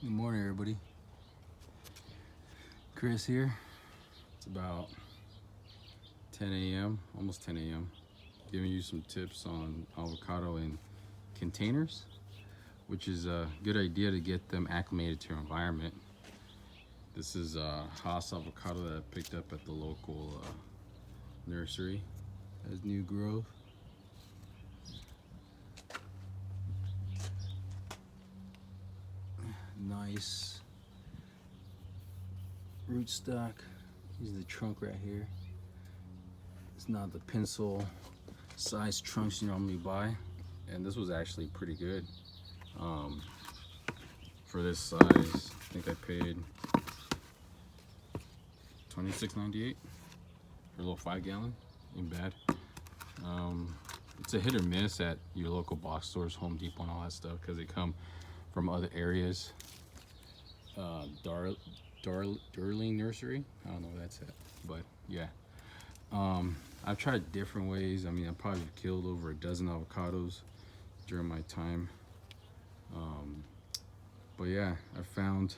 Good morning, everybody. Chris here. It's about 10 a.m., almost 10 a.m. Giving you some tips on avocado in containers, which is a good idea to get them acclimated to your environment. This is a Haas avocado that I picked up at the local nursery. It has new growth. Nice rootstock. Here's the trunk right here. It's not the pencil size trunks you normally buy, and this was actually pretty good for this size. I think I paid $26.98 for a little 5-gallon. Ain't bad. It's a hit or miss at your local box stores, Home Depot and all that stuff, because they come from other areas. Darling Nursery, I don't know where that's at, but yeah. I've tried different ways. I mean, I probably killed over a dozen avocados during my time. But yeah, I found,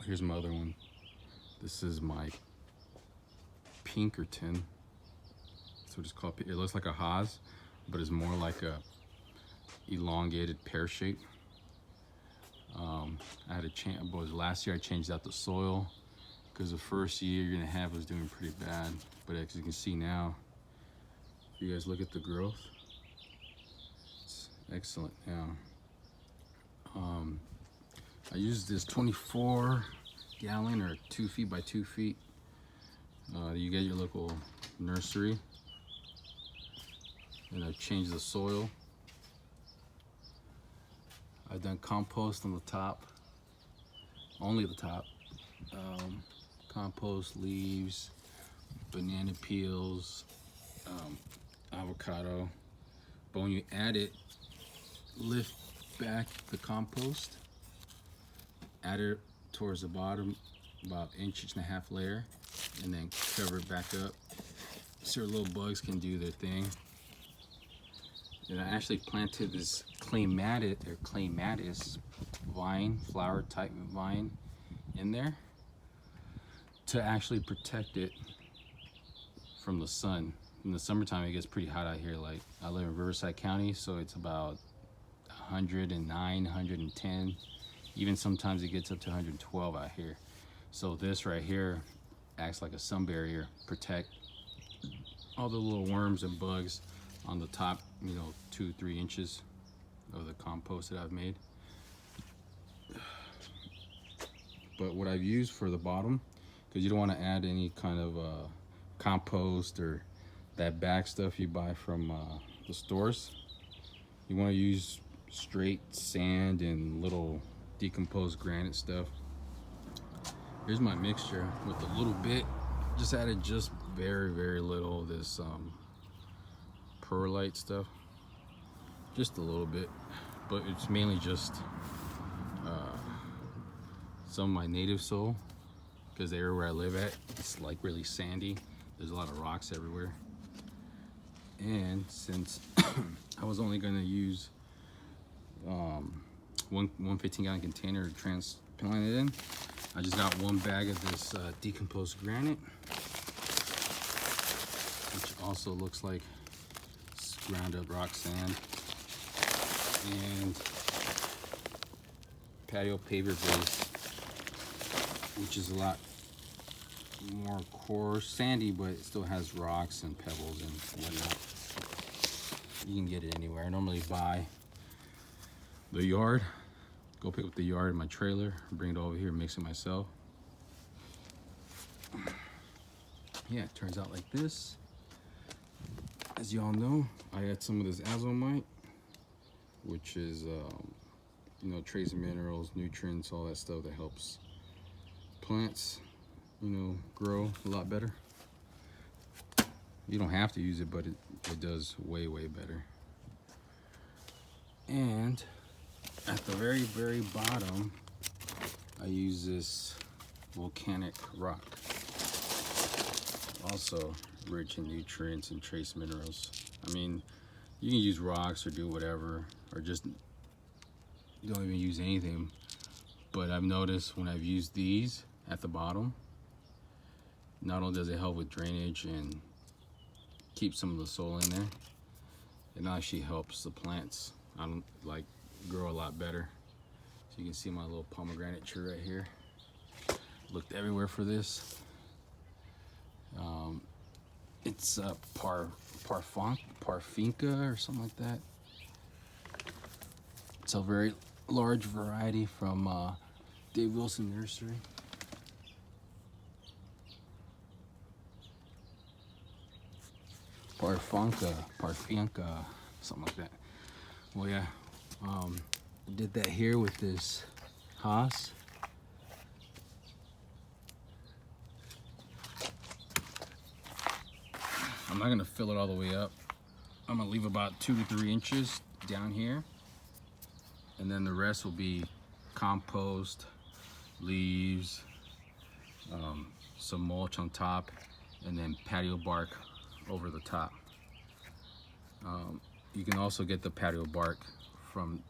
here's my other one. This is my Pinkerton. That's what it's called. It looks like a Haas, but it's more like a elongated pear shape. I had a chance, but last year I changed out the soil because the first year you're gonna have was doing pretty bad. But as you can see now, if you guys look at the growth, it's excellent now. I used this 24-gallon or 2 feet by 2 feet. You get your local nursery, and I've changed the soil. I've done compost on the top, only the top. Compost, leaves, banana peels, avocado. But when you add it, lift back the compost, add it towards the bottom, about inch and a half layer, and then cover it back up so little bugs can do their thing. And I actually planted this clematis vine, flower type vine in there to actually protect it from the sun. In the summertime, it gets pretty hot out here. Like, I live in Riverside County, so it's about 109, 110. Even sometimes it gets up to 112 out here. So this right here acts like a sun barrier, protect all the little worms and bugs on the top, 2-3 inches of the compost that I've made. But what I've used for the bottom, because you don't want to add any kind of compost or that back stuff you buy from the stores. You want to use straight sand and little decomposed granite stuff. Here's my mixture with a little bit. Just added just very, very little of this perlite stuff, just a little bit, but it's mainly just some of my native soil, because the area where I live at, it's like really sandy. There's a lot of rocks everywhere, and since I was only going to use one 15-gallon container to transplant it in, I just got one bag of this decomposed granite, which also looks like ground up rock sand, and patio paver base, which is a lot more coarse, sandy, but it still has rocks and pebbles and whatnot. You can get it anywhere. I normally buy the yard, go pick up the yard in my trailer, bring it over here and mix it myself. Yeah, it turns out like this. As y'all know, I add some of this Azomite, which is, trace minerals, nutrients, all that stuff that helps plants, grow a lot better. You don't have to use it, but it does way, way better. And at the very, very bottom, I use this Volcanic Rock. Also rich in nutrients and trace minerals. I mean, you can use rocks or do whatever, or just don't even use anything, But I've noticed when I've used these at the bottom, not only does it help with drainage and keep some of the soil in there, it actually helps the plants grow a lot better. So you can see my little pomegranate tree right here. Looked everywhere for this. It's a parfinca or something like that. It's a very large variety from Dave Wilson Nursery. Parfinca, something like that. Well, yeah, I did that here with this Haas. I'm not gonna fill it all the way up. I'm gonna leave about 2 to 3 inches down here, and then the rest will be compost, leaves, some mulch on top, and then patio bark over the top. You can also get the patio bark from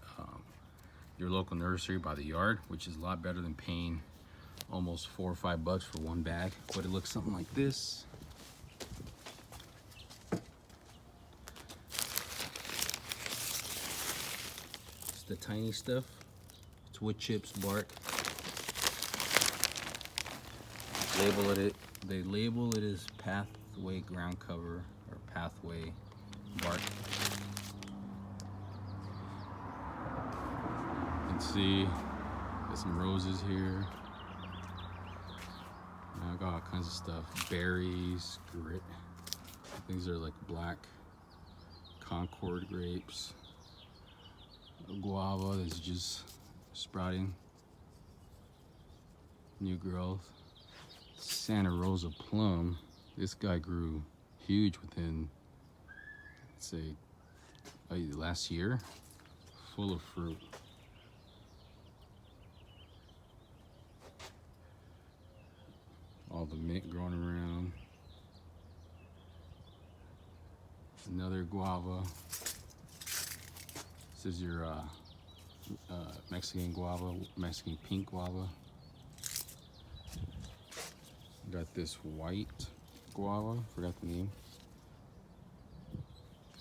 your local nursery by the yard, which is a lot better than paying almost $4 or $5 for one bag. But it looks something like this. It's the tiny stuff. It's wood chips, bark. They label it as pathway ground cover or pathway bark. You can see there's some roses here. I got all kinds of stuff. Berries, grit. These are like black Concord grapes. Guava that's just sprouting. New growth. Santa Rosa plum. This guy grew huge within, let's say, last year. Full of fruit. All the mint growing around. Another guava. This is your Mexican guava, Mexican pink guava. Got this white guava, forgot the name.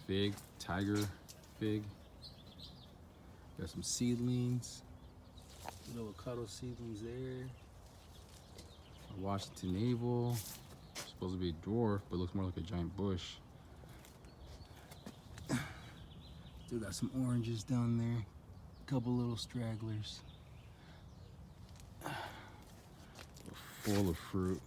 Fig, tiger fig. Got some seedlings. Avocado seedlings there. A Washington navel. Supposed to be a dwarf, but looks more like a giant bush. Still got some oranges down there. Couple little stragglers. Full of fruit.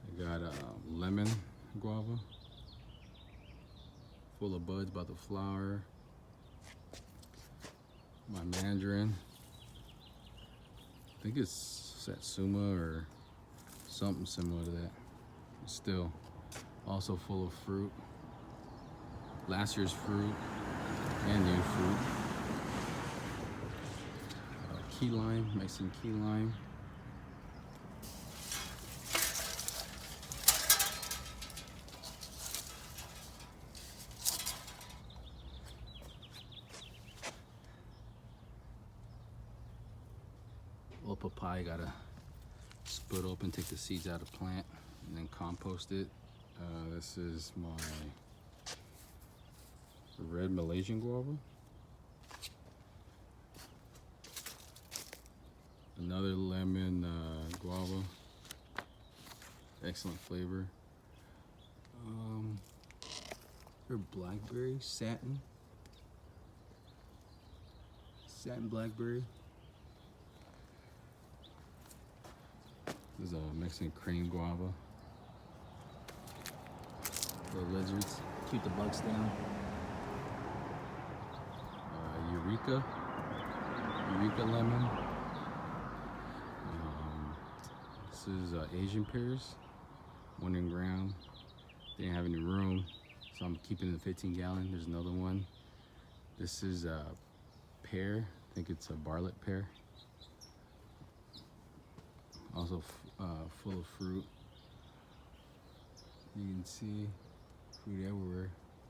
I got a lemon guava. Full of buds, about to flower. My mandarin. I think it's satsuma or something similar to that. Still, also full of fruit. Last year's fruit and new fruit. Key lime, Mexican key lime. Little papaya, gotta split open, take the seeds out of the plant, and then compost it. This is my red Malaysian guava. Another lemon guava. Excellent flavor. Or blackberry, satin blackberry. This is a Mexican cream guava. Little lizards, keep the bugs down. Eureka lemon. This is Asian pears, 1 in ground. Didn't have any room, so I'm keeping it in 15 gallon. There's another one. This is a pear. I think it's a Bartlett pear. Also full of fruit. You can see fruit everywhere.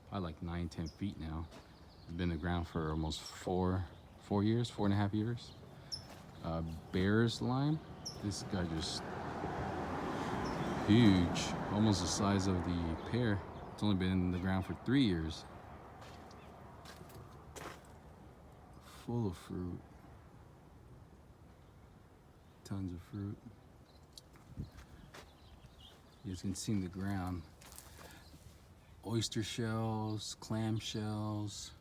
probably like 9-10 feet now. It's been in the ground for almost 4.5 years. Bear's lime. This guy just huge, almost the size of the pear. It's only been in the ground for 3 years. Full of fruit. Tons of fruit. You guys can see in the ground oyster shells, clam shells,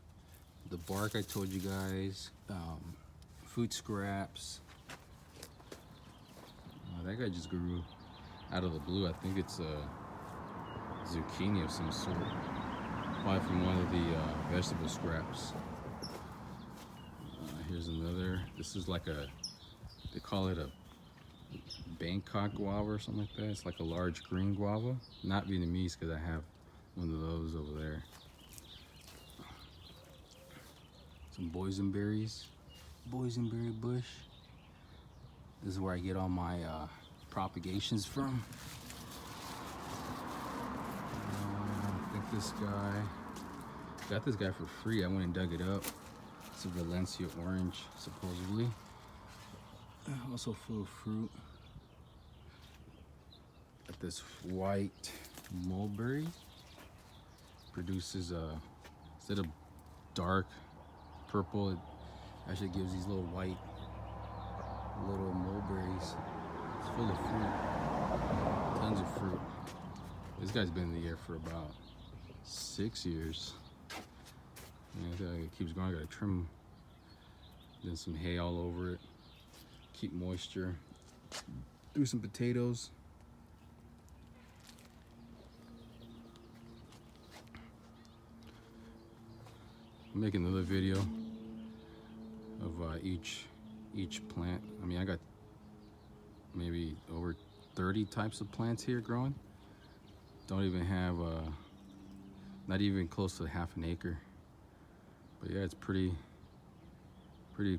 the bark I told you guys, food scraps. That guy just grew out of the blue. I think it's a zucchini of some sort, probably from one of the vegetable scraps. Here's another. This is like they call it a Bangkok guava or something like that. It's like a large green guava. Not Vietnamese because I have one of those over there. Some boysenberries. Boysenberry bush. This is where I get all my propagations from. I think this guy, got this guy for free. I went and dug it up. It's a Valencia orange, supposedly. Also full of fruit. Got this white mulberry. Produces instead of dark purple, it actually gives these little white little mulberries. It's full of fruit. Tons of fruit. This guy's been in the air for about 6 years. Yeah, it keeps going. I gotta trim. Then some hay all over it. Keep moisture. Do some potatoes. I'll make another video of each plant. I mean, I got maybe over 30 types of plants here growing. Don't even have not even close to half an acre. But yeah, it's pretty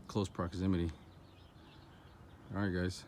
close proximity. All right, guys.